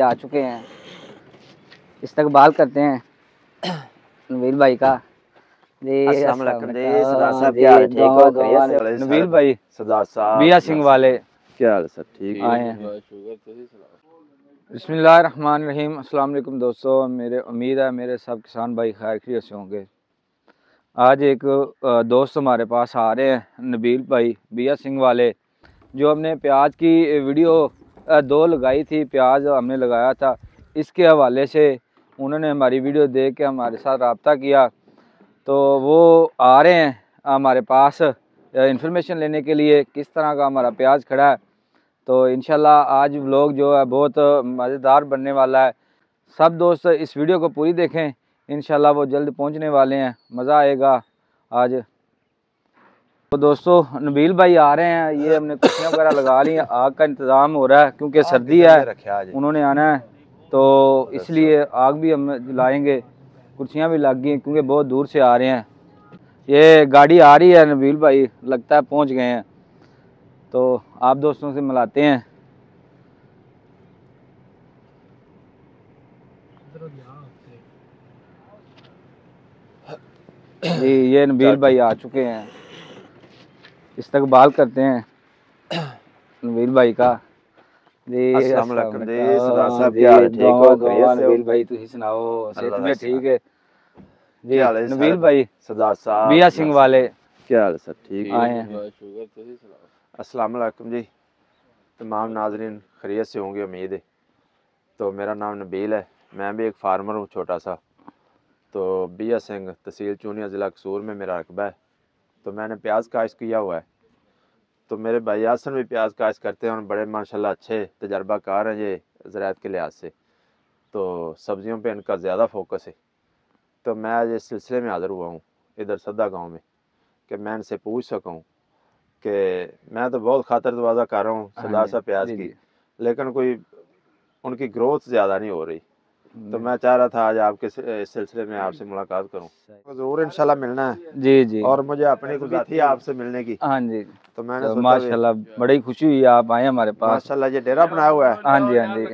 आ चुके हैं, इस्तकबाल करते हैं नबील भाई का। जी अस्सलाम वालेकुम जी, सरदार साहब जी, क्या हाल है? ठीक हो? खैरियत से? नबील भाई सरदार साहब बिया सिंह वाले क्या हाल है सर? ठीक आए हैं। बिस्मिल्लाहिर्रहमानिर्रहीम। अस्सलाम वालेकुम दोस्तों, मेरे उम्मीद है मेरे सब किसान भाई खैर खैरियत से होंगे। आज एक दोस्त हमारे पास आ रहे हैं, नबील भाई बिया सिंह वाले, जो हमने प्याज की वीडियो 2 लगाई थी, प्याज हमने लगाया था, इसके हवाले से उन्होंने हमारी वीडियो देख के हमारे साथ रब्ता किया। तो वो आ रहे हैं हमारे पास इंफॉर्मेशन लेने के लिए किस तरह का हमारा प्याज खड़ा है। तो इंशाल्लाह आज व्लॉग जो है बहुत मज़ेदार बनने वाला है। सब दोस्त इस वीडियो को पूरी देखें, इंशाल्लाह वो जल्द पहुंचने वाले हैं, मज़ा आएगा आज। तो दोस्तों नबील भाई आ रहे हैं, ये हमने कुर्सियाँ वगैरह लगा ली हैं, आग का इंतज़ाम हो रहा है क्योंकि सर्दी है, उन्होंने आना है तो इसलिए आग भी हम जलाएँगे। कुर्सियाँ भी लग गई क्योंकि बहुत दूर से आ रहे हैं। ये गाड़ी आ रही है, नबील भाई लगता है पहुंच गए हैं, तो आप दोस्तों से मिलाते हैं। जी ये नबील भाई आ चुके हैं, इस्तकबाल करते हैं नबील भाई का। जी अस्सलाम वालेकुम जी, सरदार साहब जी, क्या हाल है? ठीक हो? खैरियत से हो? नबील भाई तुम सुनाओ, सेहत में ठीक है? जी क्या हाल है नबील भाई सरदार साहब बिया सिंह वाले क्या हाल है सर? ठीक आए हैं। अस्सलाम वालेकुम जी, तमाम नाजरीन खैरियत से होंगे उम्मीद है। तो मेरा नाम नबील है, मैं भी एक फार्मर हूँ छोटा सा। तो बिया सिंह तहसील चूनिया ज़िला कसूर में मेरा रकबा है। तो मैंने प्याज काश्त किया हुआ है। तो मेरे भाई यासन भी प्याज काश्त करते हैं और बड़े माशाल्लाह अच्छे तजर्बाकार हैं ये ज़राअत के लिहाज से। तो सब्जियों पे इनका ज़्यादा फोकस है। तो मैं आज इस सिलसिले में हाज़िर हुआ हूँ इधर सद्दा गांव में कि मैं इनसे पूछ सकूँ कि मैं तो बहुत खातर दरवाज़ा कर रहा हूँ सरदार साहब प्याज की, लेकिन कोई उनकी ग्रोथ ज़्यादा नहीं हो रही। तो मैं चाह रहा था आज आपके इस सिलसिले में आपसे मुलाकात करूं। तो ज़रूर इंशाल्लाह मिलना है। जी जी, और मुझे अपनी खुशी थी आपसे मिलने की। हाँ जी, तो मैंने सोचा माशाल्लाह बड़ी खुशी हुई आप आए हमारे पास। माशाल्लाह ये डेरा बनाया हुआ है। हाँ जी हाँ जी,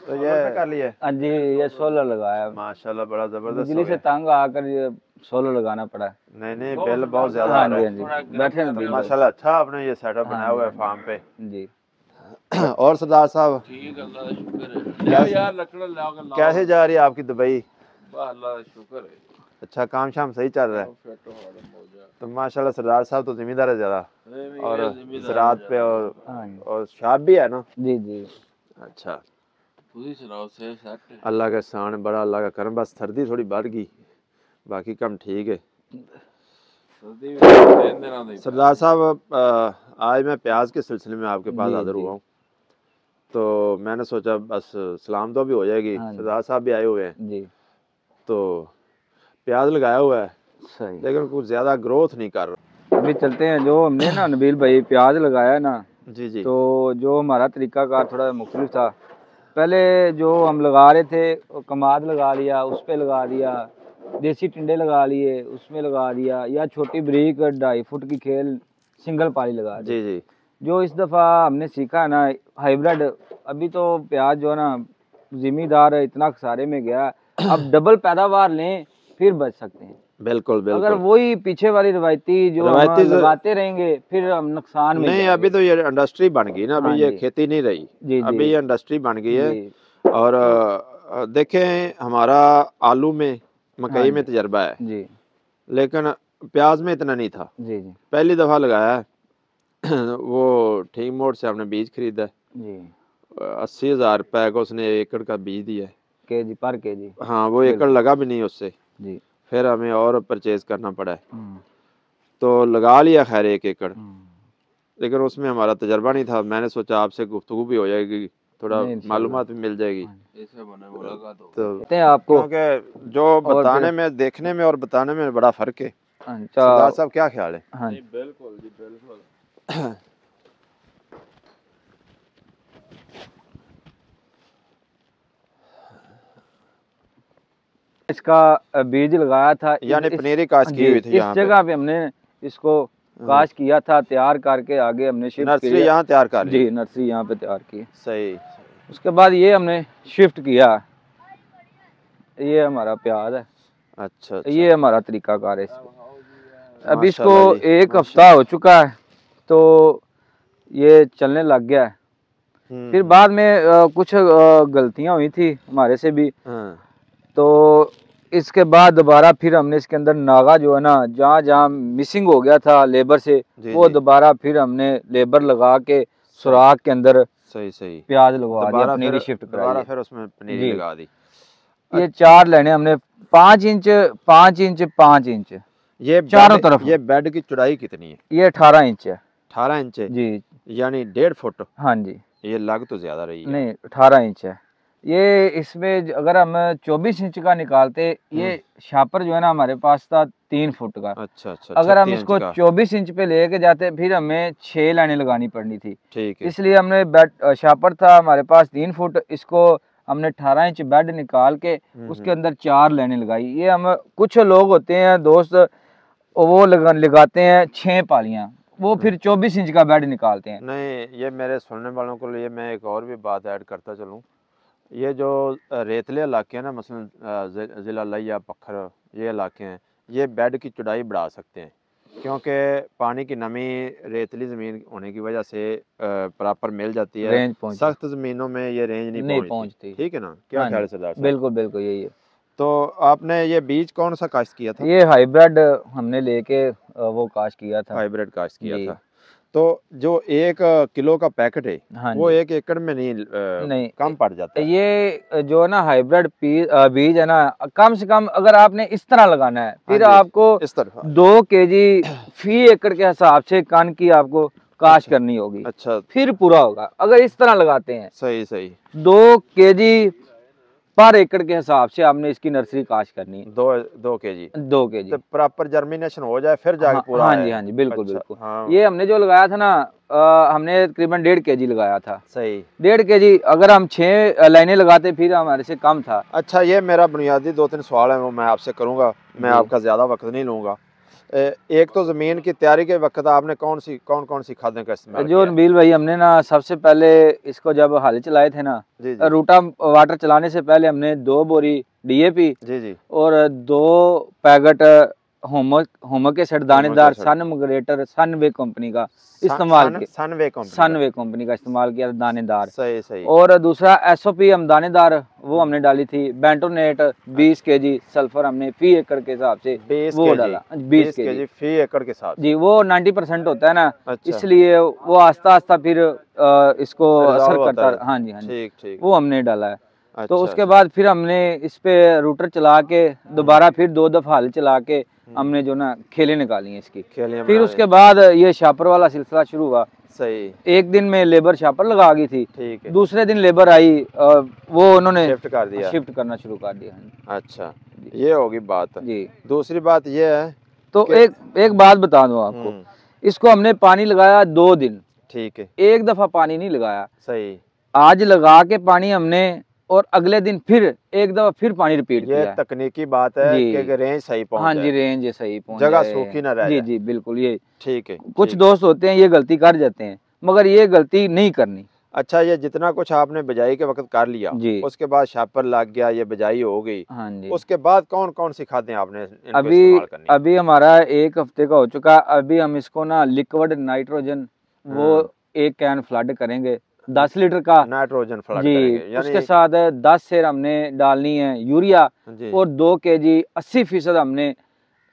तो ये कर लिए? हाँ जी ये सोलर लगाया, माशाल्लाह बड़ा ज़बरदस्त। बिजली से तंग आकर ये सोलर लगाना पड़ा। नहीं नहीं, बिल बहुत ज़्यादा आ रहा है। हाँ जी बैठे हैं माशाल्लाह अच्छा आपने ये सेटअप बनाया हुआ है फार्म पे जी। और सरदार साहब ठीक, अल्लाह का शुक्र है यार, लकड़ा लाओ कैसे जा रही है आपकी दुबई? अल्लाह का शुक्र है। अच्छा काम शाम सही चल रहा है? तो माशाल्लाह सरदार साहब तो जिम्मेदार है ज़्यादा और ज़राअत पे और शाप भी है ना? जी जी। अच्छा तुझी सुनाओ से सेट? अल्लाह का एहसान बड़ा, अल्लाह का करम, बस सर्दी थोड़ी बढ़ गई, बाकी काम ठीक है। सरदार साहब आज मैं प्याज के सिलसिले में आपके पास हाजिर हुआ हूँ। तो मैंने सोचा बस सलाम तो भी हो जाएगी, सरदार साहब भी आए हुए हैं जी। तो प्याज लगाया हुआ है सही, लेकिन कुछ ज़्यादा ग्रोथ नहीं कर रहा। अभी चलते हैं, जो हमने ना नबील भाई प्याज लगाया ना जी जी, तो जो हमारा तरीकाकार थोड़ा मुख्तलिफ था। पहले जो हम लगा रहे थे कमाद लगा लिया, उस पर लगा दिया, देसी टिंडे लगा लिए उसमें लगा दिया, या छोटी ब्रीक 2.5 फुट की खेल सिंगल पाली लगा दी। जी जी, जो इस दफ़ा हमने सीखा ना हाइब्रिड, अभी तो प्याज जो है ना ज़िम्मेदार इतना खसारे में गया, अब डबल पैदावार लें फिर बच सकते हैं। बिल्कुल बिल्कुल, अगर वही पीछे वाली रवायती जो हम लगाते रहेंगे फिर हम नुकसान में नहीं। अभी तो ये इंडस्ट्री बन गई ना, अभी ये खेती नहीं रही जी, अभी ये इंडस्ट्री बन गई है। और देखें हमारा आलू में मकई में तजर्बा है जी, लेकिन प्याज में इतना नहीं था जी जी। पहली दफ़ा लगाया है वो ठीक मोड़ से हमने बीज खरीदा जी, 80,000 रुपये का उसने एकड़ का बीज दिया है, केजी पर केजी। हाँ वो एकड़ लगा भी नहीं उससे जी, फिर हमें और परचेज करना पड़ा है। तो लगा लिया खैर 1 एकड़, लेकिन उसमें हमारा तजर्बा नहीं था। मैंने सोचा आपसे गुफ्तगू भी हो जाएगी, थोड़ा मालूमात भी मिल जाएगी। तो आपको क्योंकि जो बताने में देखने में और बताने में बड़ा फ़र्क है। सरदार साहब क्या ख्याल है? हाँ बिल्कुल जी बिल्कुल। इसका बीज लगाया था, यानी पनीरी काश्त की हुई थी इस जगह पे हमने इसको काश्त किया था, तैयार करके आगे हमने शिफ्ट नर्सरी यहाँ तैयार कर ली जी, नर्सरी यहाँ पे तैयार की। सही। उसके बाद ये हमने शिफ्ट किया, ये हमारा प्याज है। अच्छा, अच्छा। ये हमारा तरीकाकार है इसमें। अब इसको माशाल्लाह जी, एक हफ्ता हो चुका है तो ये चलने लग गया है। फिर बाद में कुछ गलतियां हुई थी हमारे से भी, हाँ। तो इसके बाद दोबारा फिर हमने इसके अंदर नागा जो है ना, जहाँ जहाँ मिसिंग हो गया था लेबर से, जी, वो जी। दोबारा फिर हमने लेबर लगा के सुराख के अंदर सही सही प्याज लगवा दिया, दोबारा पनीरी फिर शिफ्ट दोबारा कराई है। फिर उसमें पनीरी जी। लगा दी। ये 4 लाइनें हमने 5 इंच 5 इंच 5 इंच ये चारों बेड, तरफ। ये बेड की चौड़ाई कितनी है? ये 18 इंच है 18 इंच है, जी। यानी 1.5 फुट। हाँ जी, ये लग तो ज्यादा रही है। नहीं 18 इंच है ये। इसमें अगर हम 24 इंच का निकालते, ये शापर जो है ना हमारे पास था 3 फुट का। अच्छा, अच्छा। अगर हम 36 इसको इंच का। 24 इंच पे लेके जाते फिर हमें 6 लाइनें लगानी पड़नी थी। ठीक है। इसलिए हमने बेड शापर था हमारे पास 3 फुट, इसको हमने 18 इंच बेड निकाल के उसके अंदर 4 लाइनें लगाई। ये हम कुछ लोग होते हैं दोस्त, वो लगाते हैं 6 पालियां, वो फिर 24 इंच का बेड निकालते हैं। नहीं, ये मेरे सुनने वालों के लिए मैं एक और भी बात ऐड करता चलूँ। ये जो रेतले इलाके हैं ना, मसलन ज़िला लिया पत्थर, ये इलाके हैं, ये बेड की चौड़ाई बढ़ा सकते हैं, क्योंकि पानी की नमी रेतली ज़मीन होने की वजह से प्रॉपर मिल जाती है। रेंज पहुंच सख्त ज़मीनों में ये रेंज नहीं पहुंचती। ठीक है ना? क्या हाँ ख्याल जी, है सरदार साहब? बिल्कुल बिल्कुल यही है। तो आपने ये बीज कौन सा काश्त किया था? ये हाइब्रिड हमने लेके वो काश किया था हाइब्रिड काश्त किया जी। था। तो जो 1 किलो का पैकेट है, हाँ वो जी। 1 एकड़ में नहीं नहीं, कम पड़ जाता है। ये जो है ना हाइब्रिड बीज है ना, कम से कम अगर आपने इस तरह लगाना है फिर हाँ जी, आपको इस तरफ। 2 केजी फी एकड़ के हिसाब से कन की आपको काश करनी होगी, अच्छा, फिर पूरा होगा। अगर इस तरह लगाते हैं सही सही 2 केजी पर एकड़ के हिसाब से आपने इसकी नर्सरी काश करनी है। 2 केजी 2 केजी। तो प्रॉपर जर्मिनेशन हो जाए फिर जाके हाँ पूरा हाँ जी, आए। हाँ जी, बिल्कुल अच्छा, बिल्कुल। हाँ। ये हमने जो लगाया था ना, हमने तकरीबन 1.5 केजी लगाया था। सही। 1.5 केजी अगर हम 6 लाइनें लगाते फिर हमारे से कम था। अच्छा, ये मेरा बुनियादी 2-3 सवाल है, वो मैं आपसे करूंगा, मैं जी। आपका ज़्यादा वक्त नहीं लूँगा। एक तो ज़मीन की तैयारी के वक्त आपने कौन कौन सी खादें का इस्तेमाल जो किया? नबील भाई, हमने ना सबसे पहले इसको जब हल चलाए थे ना, जी जी रूटा वाटर चलाने से पहले हमने 2 बोरी डीएपी जी जी और 2 पैकेट होमक एसिड दानेदार सनमग्रेटर सनवे कंपनी का इस्तेमाल किया। सनवे कंपनी का इस्तेमाल किया दानेदार। सही सही। और दूसरा एसओपी हम दानेदार वो हमने डाली थी। बेंटोनेट 20 केजी सल्फर हमने फी एकड़ के हिसाब से 20 वो केजी डाला। 20 केजी फी एकड़ के साथ जी, वो 90% होता है ना, अच्छा। इसलिए वो आस्ता आस्ता फिर इसको असर करता। हाँ जी, हाँ जी, ठीक ठीक। वो हमने डाला है। तो अच्छा, उसके बाद फिर हमने इस पे रूटर चला के दोबारा फिर 2 दफा हल चला के हमने जो ना खेलें निकाली हैं इसकी। खेलियां फिर बना उसके बाद ये शापर वाला सिलसिला शुरू हुआ। सही। एक दिन में लेबर शापर लगा गई थी, ठीक है। दूसरे दिन लेबर आई, वो उन्होंने शिफ्ट कर दिया। शिफ्ट करना शुरू कर दिया। अच्छा, ये होगी बात। जी। दूसरी बात ये है तो कि एक बात बता दूं आपको, इसको हमने पानी लगाया 2 दिन, ठीक है, एक दफा पानी नहीं लगाया। सही। आज लगा के पानी हमने और अगले दिन फिर एक दफा फिर पानी रिपीट ये किया। तकनीकी बात है जी। कि रेंज सही पहुंच हाँ जाए। जी, रेंज सही पहुंच जगह जाए। सूखी ना रह जी जाए। जी बिल्कुल, ये ठीक है। कुछ ठीक। दोस्त होते हैं ये गलती कर जाते हैं, मगर ये गलती नहीं करनी। अच्छा, ये जितना कुछ आपने बिजाई के वक्त कर लिया, जी। उसके बाद शापर लग गया, ये बिजाई हो गई, हाँ जी। उसके बाद कौन कौन सी खादें आपने इनको अभी इस्तेमाल करनी? अभी हमारा 1 हफ्ते का हो चुका। अभी हम इसको ना लिक्विड नाइट्रोजन वो 1 कैन फ्लड करेंगे 10 लीटर का नाइट्रोजन फ्लड जी। करेंगे, उसके साथ 10 सेर हमने डालनी है यूरिया जी। और 2 केजी 80% हमने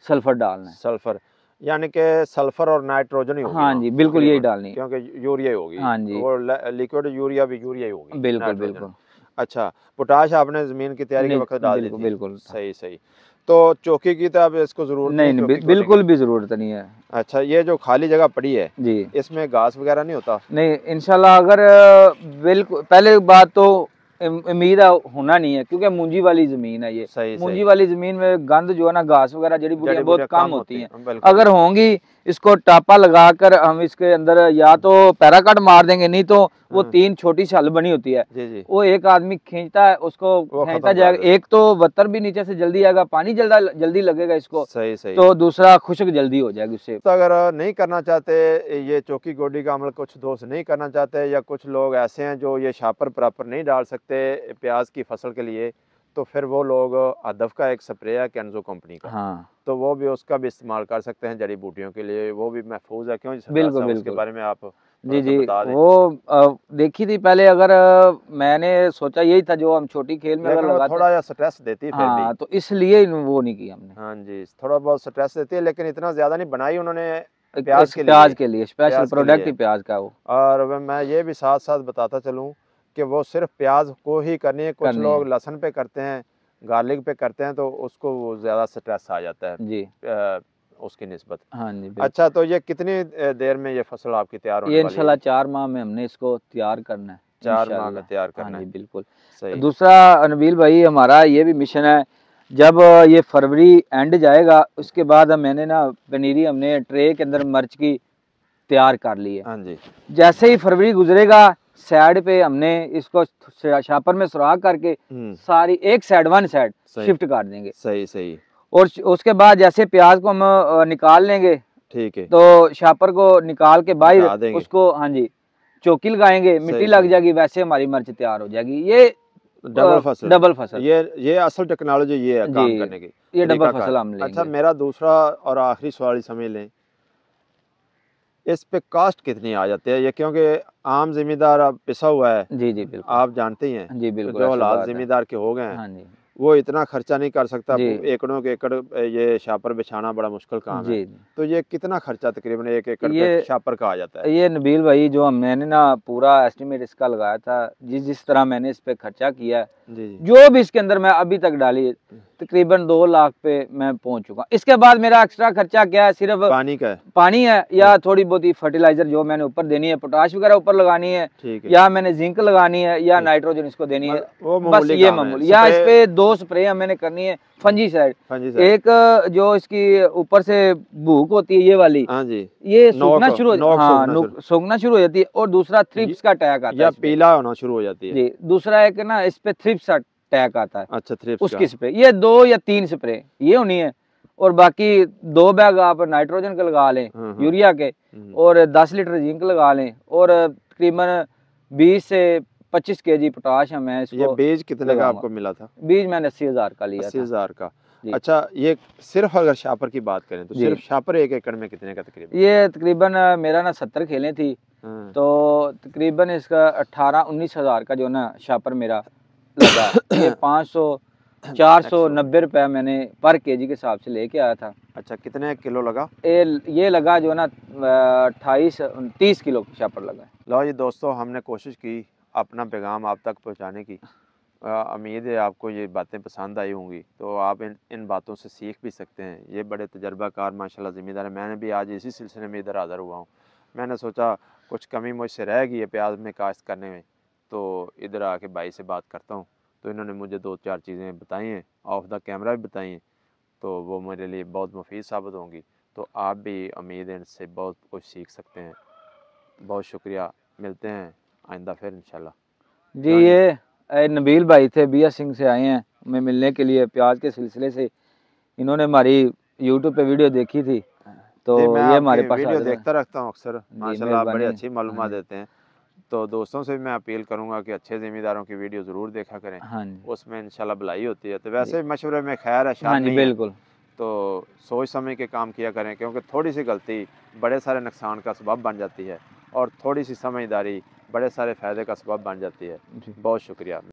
सल्फर डालना है। सल्फर, यानी कि सल्फर और नाइट्रोजन ही होगी। हाँ जी, बिल्कुल यही डालनी है, क्योंकि यूरिया ही होगी। हाँ जी। वो लिक्विड यूरिया भी यूरिया ही होगी। बिल्कुल नाइट्रोजन। बिल्कुल। अच्छा, पोटाश आपने जमीन की तैयारी के नहीं, वक्त डाल दी बिल्कुल थी। बिल्कुल। सही सही। तो चौकी की तो अब इसको जरूरत नहीं चौकी नहीं, को बिल्कुल लेंगे। भी जरूरत नहीं है। अच्छा, ये जो खाली जगह पड़ी है जी। इसमें घास वगैरह नहीं होता? नहीं, इंशाल्लाह अगर बिल्कुल पहले बात तो उम्मीद होना नहीं है, क्योंकि मूंजी वाली जमीन है ये। सही मूंजी सही। वाली जमीन में गंद जो है ना, घास वगैरह जड़ी बूटियां बहुत कम होती हैं। बिल्कुल। अगर होंगी इसको टापा लगाकर हम इसके अंदर या तो पैराकट मार देंगे, नहीं तो वो हाँ। 3 छोटी छल बनी होती है, जी जी वो एक आदमी खींचता है, उसको वो खत्म खींचता कर जाएगा। देता है। एक तो वत्तर भी नीचे से जल्दी आएगा, पानी जल्दी लगेगा इसको, सही सही। तो दूसरा खुश्क जल्दी हो जाएगी उससे। तो अगर नहीं करना चाहते ये चौकी गोडी का अमल, कुछ दोस्त नहीं करना चाहते, या कुछ लोग ऐसे हैं जो ये शापर प्रॉपर नहीं डाल सकते प्याज की फसल के लिए, तो फिर वो लोग अदफ का एक स्प्रे है केंजो कंपनी का, हाँ तो वो भी उसका भी इस्तेमाल कर सकते हैं जड़ी बूटियों के लिए, वो भी महफूज है। क्यों जी सरदार बिल्कुल साहब, उसके बिल्कुल। बारे में आप जी थोड़ा सा जी, बता दें। वो देखी थी पहले, अगर मैंने सोचा यही था जो हम छोटी खेल में अगर लेकिन वो लगाते थोड़ा या स्ट्रेस देती है फिर भी। हाँ, तो इसलिए वो नहीं किया हमने। हाँ जी, थोड़ा बहुत स्ट्रेस देती है, लेकिन इतना ज़्यादा नहीं बनाई उन्होंने एक प्याज के लिए। प्याज के लिए स्पेशल प्याज के प्रोडक्ट लिए। ही प्याज का वो और मैं ये भी साथ साथ बताता चलूँ कि वो सिर्फ प्याज को ही करनी है, कुछ करनी लोग है। लहसुन पे करते हैं, गार्लिक पे करते हैं, तो उसको वो ज़्यादा स्ट्रेस आ जाता है जी उसकी निस्बत। हाँ जी बिल्कुल। अच्छा, तो ये कितनी देर में ये फसल आपकी तैयार होने ये वाली है? इंशाल्लाह 4 माह में हमने इसको तैयार करना है 4 माह में इंशाल्लाह। तैयार हाँ करना जी है। बिल्कुल। सही। दूसरा नबील भाई, हमारा ये भी मिशन है, जब ये फरवरी एंड जाएगा उसके बाद मैंने ना पनीरी हमने ट्रे के अंदर मर्च की तैयार कर ली है। हाँ जी। जैसे ही फरवरी गुजरेगा, साइड पे हमने इसको शापर में सुराख करके सारी एक साइड वन साइड सही। शिफ्ट कर देंगे। सही सही। और उसके बाद जैसे प्याज को हम निकाल लेंगे, ठीक है। तो शापर को निकाल के बाहर हटा देंगे। उसको हाँ जी चौकी लगाएंगे, मिट्टी सही लग सही। जाएगी, वैसे हमारी मिर्च तैयार हो जाएगी। ये डबल फसल। डबल फसल ये असल टेक्नोलॉजी ये है काम जी, करने की, ये डबल तरीकाकार। फसल हम अच्छा, लेंगे। मेरा दूसरा और आखिरी सवाल समझ लें, इस पे कॉस्ट कितनी आ जाती है ये? क्योंकि आम जिम्मेदार अब पिसा हुआ है, जी जी बिल्कुल। आप जानते ही हैं, जी बिल्कुल, जो ऐसी हालात बात है। जिम्मेदार के हो गए हैं, हाँ जी वो इतना खर्चा नहीं कर सकता। जी एकड़ों के एकड़ ये शापर बिछाना बड़ा मुश्किल काम है। जी। तो ये कितना खर्चा तकरीबन 1 एकड़ पे ये शापर का आ जाता है? ये नबील भाई, जो मैंने ना पूरा एस्टिमेट इसका लगाया था, जिस तरह मैंने इस पे खर्चा किया है, जी जी। जो भी इसके अंदर मैं अभी तक डाली, तकरीबन 2 लाख पे मैं पहुंच चुका। इसके बाद मेरा एक्स्ट्रा खर्चा क्या है? सिर्फ पानी का है। पानी है, या थोड़ी बहुत ही फर्टिलाइजर जो मैंने ऊपर देनी है, पोटाश वगैरह ऊपर लगानी है, ठीक है। या मैंने जिंक लगानी है, या ठीक। नाइट्रोजन इसको देनी है। वो बस मामूली ये काम है। मामूली, या इस स्प्रे- पे 2 स्प्रे मैंने करनी है फंजी साइड। Fungi side. एक जो इसकी ऊपर से भूख होती है ये वाली, हाँ जी। ये सूखना नोक शुरू नोक हाँ सूखना शुरू, सूखना शुरू हो जाती है। और दूसरा थ्रिप्स का अटैक आता है या इस पे। पीला होना शुरू हो जाती है। जी, दूसरा एक ना इस पे थ्रिप्स अटैक आता है, अच्छा, थ्रिप्स उसकी का। स्प्रे। ये 2 या 3 स्प्रे ये होनी है, और बाकी 2 बैग आप नाइट्रोजन के लगा लें, हाँ। यूरिया के, और 10 लीटर जिंक लगा लें, और तकरीबन 20 से 25 केजी पोटाश है। मैं ये इसको बीज कितने का लगाऊंगा। आपको मिला था? बीज मैंने 80,000 का लिया 80,000 का। जी। अच्छा, ये सिर्फ अगर शापर की बात करें तो जी। सिर्फ शापर 1 एकड़ में कितने का तकरीबन? ये तकरीबन मेरा ना 70 खेलें थी, हाँ। तो तकरीबन इसका 18-19 हज़ार का जो ना शापर मेरा लगा। ये 490 रुपये मैंने पर केजी के हिसाब से लेके आया था। अच्छा, कितने किलो लगा? ये लगा जो ना 28-30 किलो शापर लगा। लो जी दोस्तों, हमने कोशिश की अपना पैगाम आप तक पहुंचाने की। उम्मीद है आपको ये बातें पसंद आई होंगी, तो आप इन बातों से सीख भी सकते हैं। ये बड़े तजर्बाकार माशाल्लाह ज़िम्मेदार है। मैंने भी आज इसी सिलसिले में इधर हाज़िर हुआ हूँ। मैंने सोचा कुछ कमी मुझसे रह गई है प्याज में काश्त करने में, तो इधर आके भाई से बात करता हूँ। तो इन्होंने मुझे 2-4 चीज़ें बताई हैं, ऑफ द कैमरा भी बताई हैं, तो वो मेरे लिए बहुत मुफीद साबित होंगी। तो आप भी उम्मीद है इनसे बहुत कुछ सीख सकते हैं। बहुत शुक्रिया, मिलते हैं आइंदा फिर इंशाल्लाह। जी, ये नबील भाई थे, बिया सिंह से आए हैं हमें मिलने के लिए प्याज के सिलसिले से। इन्होंने हमारी यूट्यूब पे वीडियो देखी थी, तो जी, मैं ये हमारे आपकी पास वीडियो हाजिर हैं। देखता रहता हूँ अक्सर, माशाल्लाह आप बड़ी मेहरबानी। अच्छी हाँ मालूमात जी, देते हैं। तो दोस्तों से भी मैं अपील करूँगा कि अच्छे ज़िम्मेदारों की वीडियो ज़रूर देखा करें, हाँ जी, उसमें इंशाल्लाह भलाई होती है। तो वैसे मशवरे में खैर है, शर हाँ जी नहीं है। बिल्कुल। तो सोच समझ के काम किया करें, क्योंकि थोड़ी सी गलती बड़े सारे नुकसान का सबब बन जाती है, और थोड़ी सी समझदारी बड़े सारे फ़ायदे का सबब बन जाती है। जी। बहुत शुक्रिया।